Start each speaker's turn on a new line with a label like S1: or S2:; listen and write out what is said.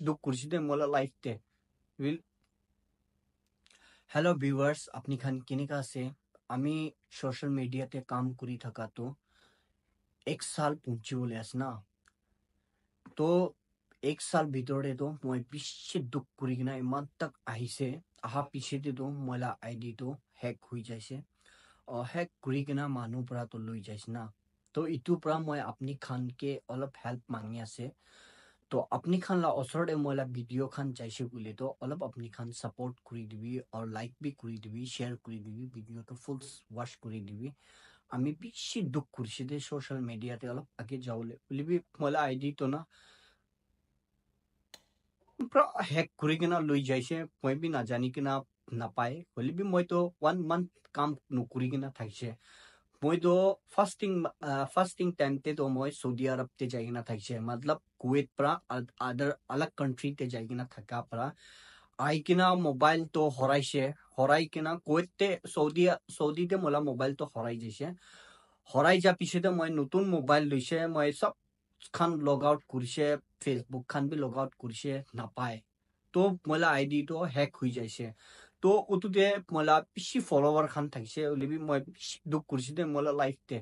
S1: দুঃখ করছি দে মোলা লাইফ তে উইল হ্যালো ভিউয়ার্স আপনি খান কেনেকা আছে আমি সোশ্যাল মিডিয়াতে কাম করি থাকা তো 1 সাল পুঞ্চি বলে আছে না তো 1 সাল ভিতরে তো মই বেছি দুঃখ করি কিনা ইমান তাক আহিছে আহা পিছেতে তো মইলা আইডি তো হেক হৈ যাইছে হেক কৰি কিনা মানুহ পৰা তো লৈ যাইছে না তো ইটোৰ পৰা মই আপুনি খানকে অলপ হেল্প মাঙি আছে তো আপনি খান লা ওচৰতে মই লা ভিডিঅ' খান চাইছে বুলি তো অলপ আপনি খান সাপোর্ট কৰি দিবি আৰু লাইক বি কৰি দিবি শ্বেয়াৰ কৰি দিবি ভিডিঅ'টো ফুল ওয়াচ কৰি দিবি আমি বেছি দুখ কৰিছে দে সোশ্যাল মিডিয়াতে অলপ আগে যাবলৈ বুলিবি মই লা আইডি তো না পুৰা হেক কৰি কিনা লৈ যাইছে মই বি নাজানি কিনা নাপায় হ'লে বি মইতো 1 মান্থ কাম নকৰি কিনা থাকিছে মইতো ফাৰ্ষ্টিং টাইমতে তো মই সৌদি আৰবতে যাই কিনা থাকিছে মতলব কুৱেত পৰা আদাৰ আলাগ কাণ্ট্ৰিতে যাই কিনা থাকা পৰা আহি কিনা মোবাইলটো হৰাই কিনা কুৱেতে সৌদিতে মোলা মোবাইলটো হৰাই যাইছে হৰাই যোৱাৰ পিছতে মই নতুন মোবাইল লৈছে মই চব খান লগ আউট কৰিছে ফেচবুক খান বি লগ আউট কৰিছে নাপায় তো মোলা আইডিটো হেক হৈ যাইছে তো উতুতে মোলা বেছি ফলোৱাৰ খান থাকিছে হ'লে বি মই বেছি দুখ কৰিছে দে মোলা লাইফতে